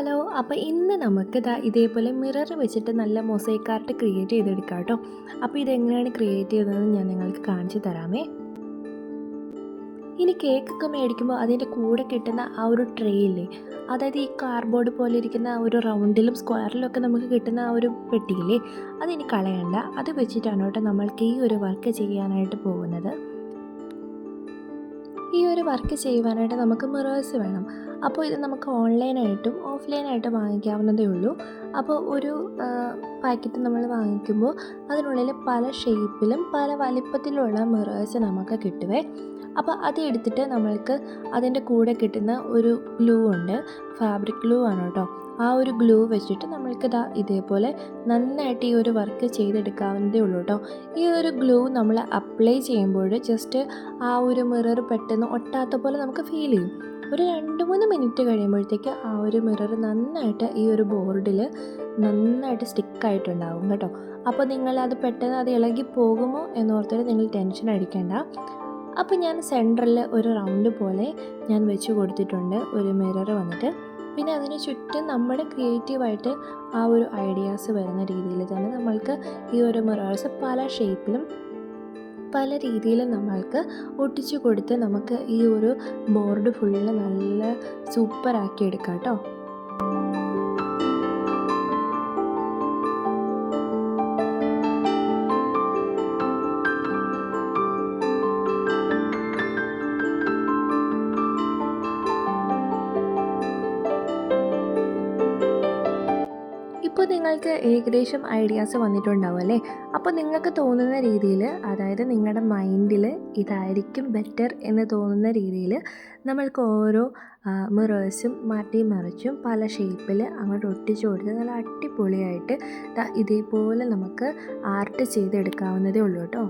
Hello. അപ്പോൾ ഇന്ന് നമുക്ക് ഇതേപോലെ മിറർ വെച്ചിട്ട് നല്ല മൊസൈക്ക് ആർട്ട് ക്രിയേറ്റ് ചെയ്തെടുക്കാം കേട്ടോ. അപ്പോൾ ഇതെങ്ങനെയാണ് ക്രിയേറ്റ് ചെയ്യുന്നതെന്ന് ഞാൻ നിങ്ങൾക്ക് കാണിച്ചു തരാമേ. ഇനി കേക്കൊക്കെ മേടിക്കുമ്പോൾ അതിൻ്റെ കൂടെ കിട്ടുന്ന ആ ഒരു ട്രേ ഇല്ലേ, അതായത് ഈ കാർഡ്ബോർഡ് പോലെ ഇരിക്കുന്ന ആ ഒരു റൗണ്ടിലും സ്ക്വയറിലും ഒക്കെ നമുക്ക് കിട്ടുന്ന ആ ഒരു പെട്ടിയില്ലേ, അതിനി കളയണ്ട. അത് വെച്ചിട്ടാണ് കേട്ടോ നമ്മൾക്ക് ഈ ഒരു വർക്ക് ചെയ്യാനായിട്ട് പോകുന്നത്. ഈ ഒരു വർക്ക് ചെയ്യുവാനായിട്ട് നമുക്ക് മിറേഴ്സ് വേണം. അപ്പോൾ ഇത് നമുക്ക് ഓൺലൈനായിട്ടും ഓഫ്ലൈനായിട്ടും വാങ്ങിക്കാവുന്നതേ ഉള്ളൂ. അപ്പോൾ ഒരു പാക്കറ്റ് നമ്മൾ വാങ്ങിക്കുമ്പോൾ അതിനുള്ളിൽ പല ഷേപ്പിലും പല വലിപ്പത്തിലുള്ള മിറേഴ്സ് നമുക്ക് കിട്ടുവേ. അപ്പോൾ അത് എടുത്തിട്ട് നമ്മൾക്ക് അതിൻ്റെ കൂടെ കിട്ടുന്ന ഒരു ഗ്ലൂ ഉണ്ട്, ഫാബ്രിക് ഗ്ലൂ ആണ് കേട്ടോ. ആ ഒരു ഗ്ലൂ വെച്ചിട്ട് നമ്മൾക്ക് ഇതേപോലെ നന്നായിട്ട് ഈ ഒരു വർക്ക് ചെയ്തെടുക്കാവുന്നതേ ഉള്ളൂ കേട്ടോ. ഈ ഒരു ഗ്ലൂ നമ്മൾ അപ്ലൈ ചെയ്യുമ്പോൾ ജസ്റ്റ് ആ ഒരു മിറർ പെട്ടെന്ന് ഒട്ടാത്ത പോലെ നമുക്ക് ഫീൽ ചെയ്യും. ഒരു 2-3 മിനിറ്റ് കഴിയുമ്പോഴത്തേക്ക് ആ ഒരു മിറർ നന്നായിട്ട് ഈ ഒരു ബോർഡിൽ നന്നായിട്ട് സ്റ്റിക്കായിട്ടുണ്ടാവും കേട്ടോ. അപ്പോൾ നിങ്ങളത് പെട്ടെന്ന് അത് ഇളകി പോകുമോ എന്നോർത്തിട്ട് നിങ്ങൾ ടെൻഷൻ അടിക്കേണ്ട. അപ്പോൾ ഞാൻ സെൻറ്ററിൽ ഒരു റൗണ്ട് പോലെ ഞാൻ വെച്ച് കൊടുത്തിട്ടുണ്ട് ഒരു മിറർ വന്നിട്ട്. പിന്നെ അതിന് ചുറ്റും നമ്മുടെ ക്രിയേറ്റീവായിട്ട് ആ ഒരു ഐഡിയാസ് വരുന്ന രീതിയിൽ തന്നെ നമ്മൾക്ക് ഈ ഒരു മിറേഴ്സ് പല ഷേപ്പിലും പല രീതിയിലും നമ്മൾക്ക് ഒട്ടിച്ചു കൊടുത്ത് നമുക്ക് ഈ ഒരു ബോർഡ് ഫുള്ള് നല്ല സൂപ്പറാക്കി എടുക്കാം കേട്ടോ. ഇപ്പോൾ നിങ്ങൾക്ക് ഏകദേശം ഐഡിയാസ് വന്നിട്ടുണ്ടാവും അല്ലേ. അപ്പോൾ നിങ്ങൾക്ക് തോന്നുന്ന രീതിയിൽ, അതായത് നിങ്ങളുടെ മൈൻഡിൽ ഇതായിരിക്കും ബെറ്റർ എന്ന് തോന്നുന്ന രീതിയിൽ നമ്മൾക്ക് ഓരോ മിറേഴ്സും മാറ്റി മറിച്ചും പല ഷേപ്പിൽ അങ്ങോട്ട് ഒട്ടിച്ചു കൊടുത്ത് നല്ല അടിപൊളിയായിട്ട് ഇതേപോലെ നമുക്ക് ആർട്ട് ചെയ്തെടുക്കാവുന്നതേ ഉള്ളൂ കേട്ടോ.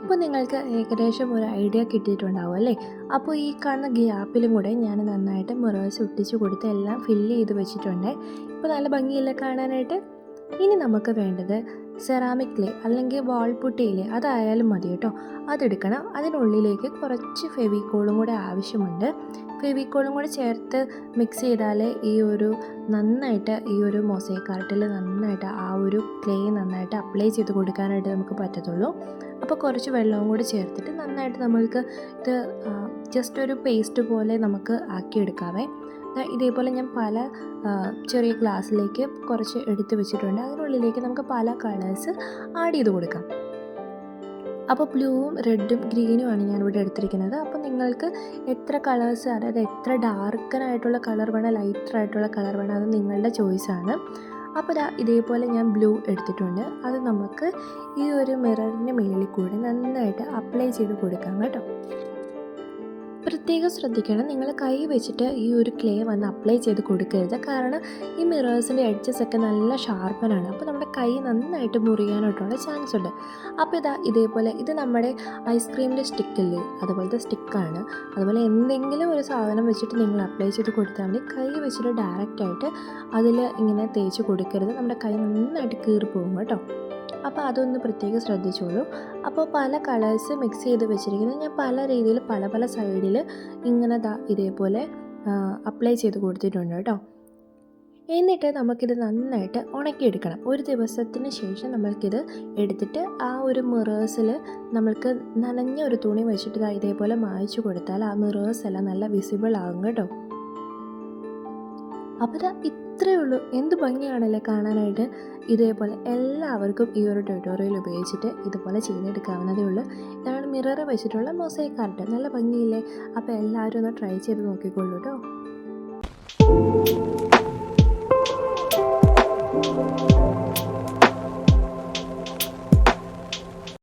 ഇപ്പോൾ നിങ്ങൾക്ക് ഏകദേശം ഒരു ഐഡിയ കിട്ടിയിട്ടുണ്ടാവും അല്ലേ. അപ്പോൾ ഈ കാണുന്ന ഗ്യാപ്പിലും കൂടെ ഞാൻ നന്നായിട്ട് മിറേഴ്സ് ഒട്ടിച്ച് കൊടുത്ത് എല്ലാം ഫില്ല് ചെയ്ത് വെച്ചിട്ടുണ്ട്. ഇപ്പോൾ നല്ല ഭംഗിയില്ല കാണാനായിട്ട്. ഇനി നമുക്ക് വേണ്ടത് സെറാമിക് ക്ലേ അല്ലെങ്കിൽ വാൾപുട്ടിയില്ലേ, അതായാലും മതി കേട്ടോ. അതെടുക്കണം. അതിനുള്ളിലേക്ക് കുറച്ച് ഫെവിക്കോളും കൂടെ ആവശ്യമുണ്ട്. ഫെവിക്കോളും കൂടെ ചേർത്ത് മിക്സ് ചെയ്താലേ ഈ ഒരു നന്നായിട്ട് ഈ ഒരു മൊസൈക്ക് ആർട്ടിൽ നന്നായിട്ട് ആ ഒരു ക്ലേ നന്നായിട്ട് അപ്ലൈ ചെയ്ത് കൊടുക്കാനായിട്ട് നമുക്ക് പറ്റത്തുള്ളൂ. അപ്പോൾ കുറച്ച് വെള്ളവും കൂടി ചേർത്തിട്ട് നന്നായിട്ട് നമ്മൾക്ക് ഇത് ജസ്റ്റ് ഒരു പേസ്റ്റ് പോലെ നമുക്ക് ആക്കിയെടുക്കാവേ. ഇതേപോലെ ഞാൻ പല ചെറിയ ഗ്ലാസ്സിലേക്ക് കുറച്ച് എടുത്ത് വെച്ചിട്ടുണ്ട്. അതിനുള്ളിലേക്ക് നമുക്ക് പല കളേഴ്സ് ആഡ് ചെയ്ത് കൊടുക്കാം. അപ്പോൾ ബ്ലൂവും റെഡും ഗ്രീനുമാണ് ഞാനിവിടെ എടുത്തിരിക്കുന്നത്. അപ്പോൾ നിങ്ങൾക്ക് എത്ര കളേഴ്സ്, അതായത് എത്ര ഡാർക്കനായിട്ടുള്ള കളർ വേണം ലൈറ്ററായിട്ടുള്ള കളർ വേണം, അത് നിങ്ങളുടെ ചോയ്സാണ്. അപ്പോൾ ഇതേപോലെ ഞാൻ ബ്ലൂ എടുത്തിട്ടുണ്ട്. അത് നമുക്ക് ഈ ഒരു മിററിൻ്റെ മേളിൽ കൂടി നന്നായിട്ട് അപ്ലൈ ചെയ്ത് കൊടുക്കാം കേട്ടോ. പ്രത്യേകം ശ്രദ്ധിക്കണം, നിങ്ങൾ കൈ വെച്ചിട്ട് ഈ ഒരു ക്ലേ വന്ന് അപ്ലൈ ചെയ്ത് കൊടുക്കരുത്. കാരണം ഈ മിറേഴ്സിൻ്റെ എഡ്ജസ് ഒക്കെ നല്ല ഷാർപ്പനാണ്. അപ്പോൾ നമ്മുടെ കൈ നന്നായിട്ട് മുറിയാനായിട്ടുള്ള ചാൻസ് ഉണ്ട്. അപ്പോൾ ഇതേപോലെ ഇത് നമ്മുടെ ഐസ്ക്രീമിൻ്റെ സ്റ്റിക്കില്ലേ, അതുപോലത്തെ സ്റ്റിക്കാണ്. അതുപോലെ എന്തെങ്കിലും ഒരു സാധനം വെച്ചിട്ട് നിങ്ങൾ അപ്ലൈ ചെയ്ത് കൊടുത്താൽ മതി. കൈ വെച്ചിട്ട് ഡയറക്റ്റായിട്ട് അതിൽ ഇങ്ങനെ തേച്ച് കൊടുക്കരുത്. നമ്മുടെ കൈ നന്നായിട്ട് കീറിപ്പോകും കേട്ടോ. അപ്പോൾ അതൊന്ന് പ്രത്യേകം ശ്രദ്ധിച്ചോളൂ. അപ്പോൾ പല കളേഴ്സ് മിക്സ് ചെയ്ത് വെച്ചിരിക്കുന്നത് ഞാൻ പല രീതിയിൽ പല പല സൈഡിൽ ഇങ്ങനെ ഇതേപോലെ അപ്ലൈ ചെയ്ത് കൊടുത്തിട്ടുണ്ട് കേട്ടോ. എന്നിട്ട് നമുക്കിത് നന്നായിട്ട് ഉണക്കിയെടുക്കണം. ഒരു ദിവസത്തിന് ശേഷം നമ്മൾക്കിത് എടുത്തിട്ട് ആ ഒരു മിറേഴ്സിൽ നമ്മൾക്ക് നനഞ്ഞ ഒരു തുണി വെച്ചിട്ട് ഇതേപോലെ മായ്ച്ചു കൊടുത്താൽ ആ മിറേഴ്സ് എല്ലാം നല്ല വിസിബിൾ ആകും കേട്ടോ. അപ്പോൾ ഇത്രയേ ഉള്ളൂ. എന്ത് ഭംഗിയാണല്ലേ കാണാനായിട്ട്. ഇതേപോലെ എല്ലാവർക്കും ഈ ഒരു ട്യൂട്ടോറിയൽ ഉപയോഗിച്ചിട്ട് ഇതുപോലെ ചെയ്തെടുക്കാവുന്നതേ ഉള്ളൂ. ഇതാണ് മിറർ വെച്ചിട്ടുള്ള മൊസൈക്ക് ആർട്ട്. നല്ല ഭംഗിയില്ലേ. അപ്പോൾ എല്ലാവരും ഒന്ന് ട്രൈ ചെയ്ത് നോക്കിക്കോളൂ കേട്ടോ.